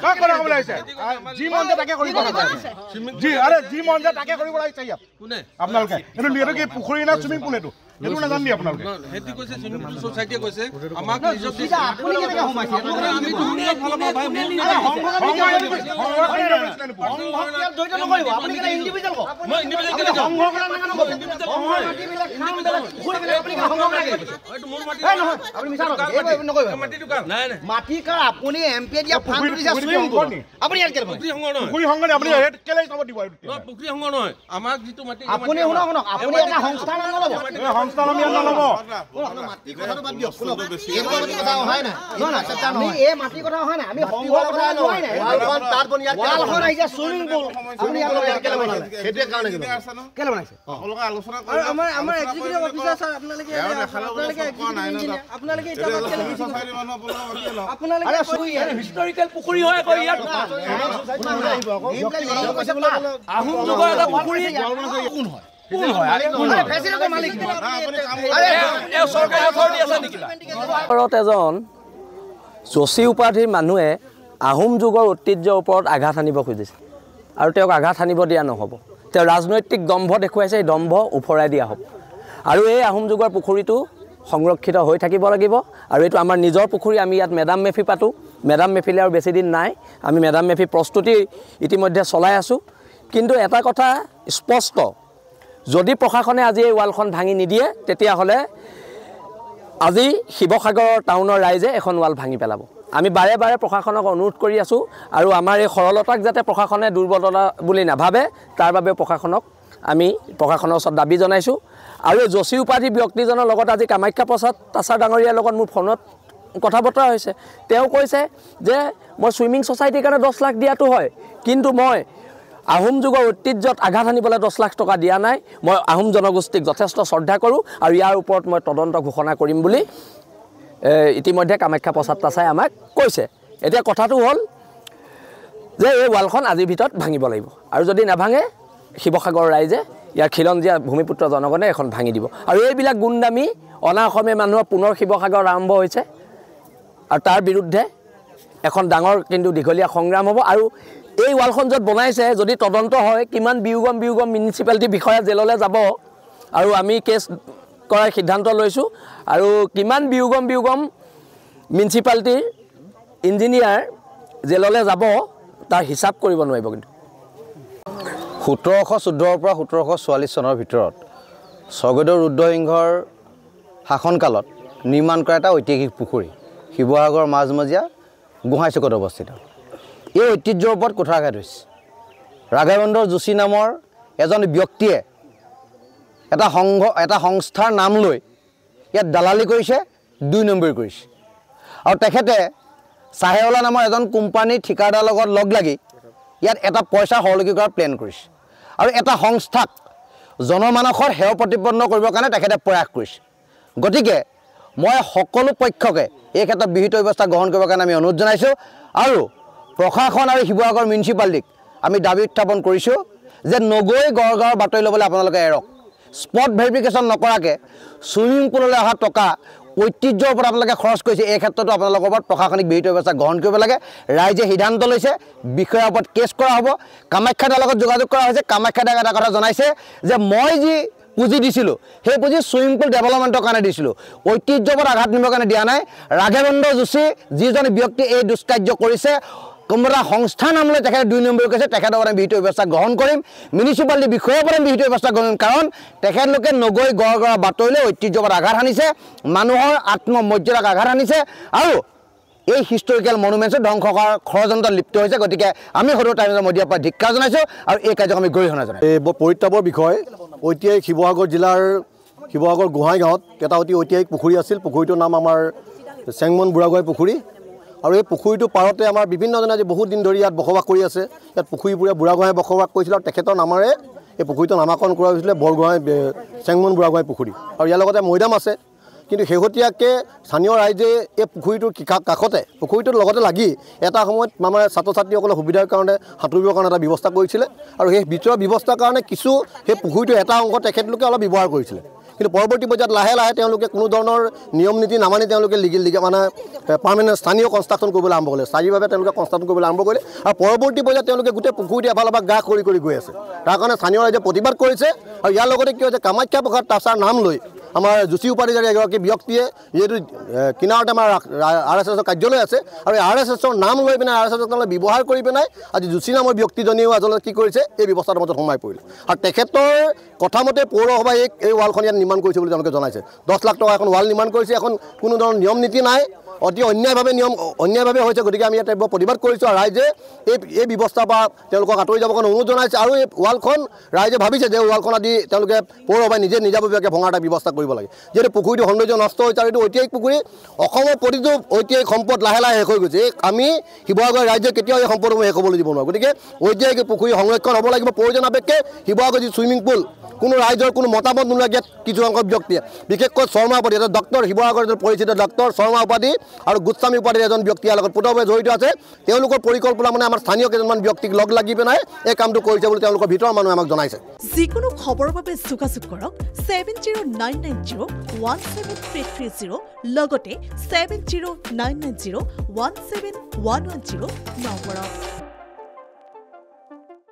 কাক কথা ক'বলৈ আহিছে যি মন যায় তাকে কৰিব লাগে জি আৰে যি মন যায় তাকে কৰিব লাগিছে ইয়াত কোনে আপোনালোকে এইটো কি পুখুৰী না চুইমিং পুল এইটো এইটো নাজানি আপোনালোকে হেতি কৈছে চুইমিং পুল সোসাইটিয়ে কৈছে আমাক নিজক দিছে আপুনি কেনেকৈ সোমাইছে আমি দুনিয়া ভালো ভাই আপুনি কেনে ইন্ডিভিজুয়াল কো মই ইন্ডিভিজুয়াল সংঘ কৰা না নকব ইন্ডিভিজুয়াল মাটি বিলাক খাম বেলা পুখুৰী বেলা আপুনি সংঘ কৰা এইটো মোৰ মাটি নহয় আপুনি মিছা নকব মাটি দোকান নাই নাই মাটি কাৰ আপুনি এমপি দিয়া ফান্ড দিছে চুইমিং পুল আপুনি ইয়াত কেলে পুখুৰী সংঘ নহয় পুখুৰী সংঘ আপুনি কেলে চাব দিব এইটো পুখুৰী সংঘ নহয় আমাক যিটো মাটি আপুনি শুনক আপুনি এটা সংস্থা নাম ল'ব সংস্থা নাম ইয়াত নল'ব মাটি কথাটো বাদ দিয়ক শুনক এই কথা হয় না আমি এই মাটি কথা হয় না আমি সংঘ কথা নহয় না ওয়ালখন তাত বনিয়া ওয়ালখন আহিছে চুইমিং পুল আপুনি ইয়াত কেলে বনালে হেতে কাৰণে কেলে বনাইছে আপোনালোকে আলোচনা কৰি আমাৰ এক্সিকিউটিভ অফিচাৰ স্যাৰ আপোনালোকে এটা কেলে সোসাইটি মানুহ আপোনালোকে হিষ্টৰিকেল পুখুৰী হয় আকৌ ইয়াত আহোম যুগৰ এটা পুখুৰী কোন হয় কোন হয় কোন ফেচিলিটিৰ মালিক আৰে এ চৰকাৰী অথৰিটি আছে নেকি ভাৰত এজন যোশী উপাধিৰ মানুহে আহোম যুগৰ ঐতিহ্যৰ ওপৰত আঘাত আনিব খুজিছে আৰু তেওঁক আঘাত আনিব দিয়া নহ'ব তেওঁ ৰাজনৈতিক দম্ভ দেখুৱাইছে এই দম্ভ উফৰাই দিয়া হ'ব আৰু এই আহোম যুগৰ পুখুৰীটো সংৰক্ষিত হৈ থাকিব লাগিব আৰু এইটো আমাৰ নিজৰ পুখুৰী আমি ইয়াত মেডাম মেফি পাতোঁ মেডাম মেফিলে আৰু বেছি দিন নাই আমি মেডাম মেফি প্ৰস্তুতি ইতিমধ্যে চলাই আছোঁ কিন্তু এটা কথা স্পষ্ট যদি প্ৰশাসনে আজি এই ৱালখন ভাঙি নিদিয়ে তেতিয়াহ'লে আজি শিৱসাগৰ টাউনৰ ৰাইজে এখন ৱাল ভাঙি পেলাব আমি বাৰে বাৰে প্ৰশাসনক অনুৰোধ কৰি আছোঁ আৰু আমাৰ এই সৰলতাক যাতে প্ৰশাসনে দুৰ্বলতা বুলি নাভাবে তাৰ বাবে আমি প্ৰশাসনৰ ওচৰত দাবী জনাইছোঁ আৰু এই যোশী উপাধি ব্যক্তিজনৰ লগত আজি কামাখ্যা প্ৰসাদ তাছাৰ ডাঙৰীয়াৰ লগত মোৰ ফোনত কথা বতৰা হৈছে তেওঁ কৈছে যে মই সুইমিং সোসাইটিৰ কাৰণে 10 লাখ দিয়াটো হয় কিন্তু মই আহোম যুগৰ ঐতিহ্যত আঘাত আনিবলৈ 10 লাখ টকা দিয়া নাই মই আহোম জনগোষ্ঠীক যথেষ্ট শ্ৰদ্ধা কৰোঁ আৰু ইয়াৰ ওপৰত মই তদন্ত ঘোষণা কৰিম বুলি ইতিমধ্যে কামাখ্যা প্ৰসাদ তাছাই আমাক কৈছে এতিয়া কথাটো হ'ল যে এই ৱালখন আজিৰ ভিতৰত ভাঙিব লাগিব আৰু যদি নাভাঙে শিৱসাগৰ ৰাইজে ইয়াৰ খিলঞ্জীয়া ভূমিপুত্ৰ জনগণে এখন ভাঙি দিব আৰু এইবিলাক গুণ্ডামি অনা অসমীয়া মানুহৰ পুনৰ শিৱসাগৰ আৰম্ভ হৈছে আৰু তাৰ বিৰুদ্ধে এখন ডাঙৰ কিন্তু দীঘলীয়া সংগ্ৰাম হ'ব আৰু এই ৱালখন য'ত বনাইছে যদি তদন্ত হয় কিমান বিউগম মিউনিচিপালিটি বিষয়া জেললৈ যাব আৰু আমি কেছ কৰাৰ সিদ্ধান্ত লৈছোঁ আৰু কিমান বিউগম মিউনিচিপালিটিৰ ইঞ্জিনিয়াৰ জেললৈ যাব তাৰ হিচাপ কৰিব নোৱাৰিব কিন্তু 1714 পৰা 1744 চনৰ ভিতৰত স্বৰ্গদেউ ৰুদ্ৰসিংহৰ শাসনকালত নিৰ্মাণ কৰা এটা ঐতিহাসিক পুখুৰী শিৱসাগৰ মাজমজিয়া গোহাঁইচুকত অৱস্থিত এই ঐতিহ্যৰ ওপৰত কুঠাৰাঘাত হৈছে ৰাঘৱেন্দ্ৰ যোশী নামৰ এজন ব্যক্তিয়ে এটা সংস্থাৰ নাম লৈ ইয়াত দালালি কৰিছে 2 নম্বৰ কৰিছে আৰু তেখেতে চাহেওলা নামৰ এজন কোম্পানীৰ ঠিকাদাৰৰ লগত লগ লাগি ইয়াত এটা পইচা সৰলকি কৰাৰ প্লেন কৰিছে আৰু এটা সংস্থাক জনমানসৰ হেয় প্ৰতিপন্ন কৰিবৰ কাৰণে তেখেতে প্ৰয়াস কৰিছে গতিকে মই সকলো পক্ষকে এই ক্ষেত্ৰত বিহিত ব্যৱস্থা গ্ৰহণ কৰিবৰ কাৰণে আমি অনুৰোধ জনাইছোঁ আৰু প্ৰশাসন আৰু শিৱসাগৰ মিউনিচিপালিটিক আমি দাবী উত্থাপন কৰিছোঁ যে নগৈ গড়গাঁৱৰ বাতৰি ল'বলৈ আপোনালোকে এৰক স্পট ভেৰিফিকেশ্যন নকৰাকৈ চুইমিং পুললৈ অহা টকা ঐতিহ্যৰ ওপৰত আপোনালোকে খৰচ কৰিছে এই ক্ষেত্ৰতো আপোনালোকৰ ওপৰত প্ৰশাসনিক বিহিত ব্যৱস্থা গ্ৰহণ কৰিব লাগে ৰাইজে সিদ্ধান্ত লৈছে বিষয়ৰ ওপৰত কেছ কৰা হ'ব কামাখ্যাদাৰ লগত যোগাযোগ কৰা হৈছে কামাখ্যাদাক এটা কথা জনাইছে যে মই যি পুঁজি দিছিলোঁ সেই পুঁজি চুইমিং পুল ডেভেলপমেণ্টৰ কাৰণে দিছিলোঁ ঐতিহ্যৰ ওপৰত আঘাত নিবৰ কাৰণে দিয়া নাই ৰাঘৱেন্দ্ৰ যোশী যিজন ব্যক্তি এই দুষ্কাৰ্য কৰিছে কোনোবা সংস্থা নাম লৈ তেখেতে 2 নম্বৰ কৈছে তেখেতৰ কাৰণে বিহিত ব্যৱস্থা গ্ৰহণ কৰিম মিউনিচিপালিটি বিষয়ৰ পৰা বিহিত ব্যৱস্থা গ্ৰহণ কৰিম কাৰণ তেখেতলোকে নগৈ গড়গাঁৱৰ বাতৰিলৈ ঐতিহ্যৰ ওপৰত আঘাত আনিছে মানুহৰ আত্মমৰ্যাদাক আঘাত আনিছে আৰু এই হিষ্টৰিকেল মনুমেণ্টছ ধ্বংস কৰাৰ ষড়যন্ত্ৰত লিপ্ত হৈছে গতিকে আমি সদৌ টাইমছৰ মিডিয়াৰ পৰা ধিক্কাৰ জনাইছোঁ আৰু এই কাৰ্যক আমি গৰিহণা জনাইছোঁ এই পৰিত্ৰাপৰ বিষয় ঐতিহাসিক শিৱসাগৰ জিলাৰ শিৱসাগৰ গোহাঁই গাঁৱত এটা অতি ঐতিহাসিক পুখুৰী আছিল পুখুৰীটোৰ নাম আমাৰ চেংমন বুঢ়াগোহাঁই পুখুৰী আৰু এই পুখুৰীটোৰ পাৰতে আমাৰ বিভিন্নজনে আজি বহুত দিন ধৰি ইয়াত বসবাস কৰি আছে ইয়াত পুখুৰীপুৰীয়া বুঢ়াগোহাঁই বসবাস কৰিছিল আৰু তেখেতৰ নামেৰে এই পুখুৰীটো নামাকৰণ কৰা হৈছিলে বৰগোহাঁই চেংমন বুঢ়াগোহাঁই পুখুৰী আৰু ইয়াৰ লগতে মৈদাম আছে কিন্তু শেহতীয়াকৈ স্থানীয় ৰাইজে এই পুখুৰীটোৰ কাষতে পুখুৰীটোৰ লগতে লাগি এটা সময়ত আমাৰ ছাত্ৰ ছাত্ৰীসকলৰ সুবিধাৰ কাৰণে সাঁতুৰিবৰ কাৰণে এটা ব্যৱস্থা কৰিছিলে আৰু সেই ভিতৰৰ ব্যৱস্থাৰ কাৰণে কিছু সেই পুখুৰীটোৰ এটা অংশ তেখেতলোকে অলপ ব্যৱহাৰ কৰিছিলে কিন্তু পৰৱৰ্তী পৰ্যায়ত লাহে লাহে তেওঁলোকে কোনো ধৰণৰ নিয়ম নীতি নামানি তেওঁলোকে মানে পাৰ্মানেণ্ট স্থানীয় কনষ্ট্ৰাকশ্যন কৰিবলৈ আৰম্ভ কৰিলে স্থায়ীভাৱে তেওঁলোকে কনষ্ট্ৰাকশ্যন কৰিবলৈ আৰম্ভ কৰিলে আৰু পৰৱৰ্তী পৰ্যায়ত তেওঁলোকে গোটেই পুখুৰীটো এফালৰ পৰা গা কৰি গৈ আছে তাৰ কাৰণে স্থানীয় ৰাইজে প্ৰতিবাদ কৰিছে আৰু ইয়াৰ লগতে কি হৈছে কামাখ্যা প্ৰসাদ টাছাৰ নাম লৈ আমাৰ যোশী উপাধিধাৰী এগৰাকী ব্যক্তিয়ে যিহেতু কিনাৰতে আমাৰ RSSৰ কাৰ্যালয় আছে আৰু RSSৰ নাম লৈ পিনে RSSক ব্যৱহাৰ কৰি পিনে আজি যোশী নামৰ ব্যক্তিজনেও আচলতে কি কৰিছে এই ব্যৱস্থাটোৰ মাজত সোমাই পৰিলে আৰু তেখেতৰ কথামতে পৌৰসভাই এই ৱালখন ইয়াত নিৰ্মাণ কৰিছে বুলি তেওঁলোকে জনাইছে 10 লাখ টকা এখন ৱাল নিৰ্মাণ কৰিছে এখন কোনো ধৰণৰ নিয়ম নীতি নাই অতি অন্যায়ভাৱে হৈছে গতিকে আমি ইয়াত প্ৰতিবাদ কৰিছোঁ আৰু ৰাইজে এই ব্যৱস্থাৰ পৰা তেওঁলোকক আঁতৰি যাবৰ কাৰণে অনুৰোধ জনাইছে আৰু এই ৱালখন ৰাইজে ভাবিছে যে ৱালখন আদি তেওঁলোকে পৌৰসভাই নিজে নিজাববীয়াকৈ ভঙাৰ এটা ব্যৱস্থা কৰিব লাগে যিহেতু পুখুৰীটো সৌন্দৰ্য নষ্ট হৈছে আৰু এইটো ঐতিহাসিক পুখুৰী অসমৰ প্ৰতিটো ঐতিহাসিক সম্পদ লাহে লাহে শেষ হৈ গৈছে আমি শিৱসাগৰ ৰাইজে কেতিয়াও এই সম্পদসমূহ শেষ হ'বলৈ দিব নোৱাৰোঁ গতিকে ঐতিহাসিক পুখুৰী সংৰক্ষণ হ'ব লাগিব প্ৰয়োজন সাপেক্ষে শিৱসাগৰ যি ছুইমিং পুল কোনো ৰাইজৰ কোনো মতামত নোলোৱাকৈ কিছু সংখ্যক ব্যক্তিয়ে বিশেষকৈ শৰ্মা উপাধি এজন ডক্টৰ শিৱসাগৰ পৰিচিত ডক্টৰ শৰ্মা উপাধি আৰু গোস্বামী উপাধিৰ এজন ব্যক্তি ইয়াৰ লগত পোতভাৱে জড়িত আছে তেওঁলোকৰ পৰিকল্পনা মানে আমাৰ স্থানীয় কেইজনমান ব্যক্তিক লগ লাগি পেলাই এই কামটো কৰিছে বুলি তেওঁলোকৰ ভিতৰৰ মানুহে আমাক জনাইছে যিকোনো খবৰৰ বাবে যোগাযোগ কৰক 7099017330 লগতে 7099017110 নম্বৰত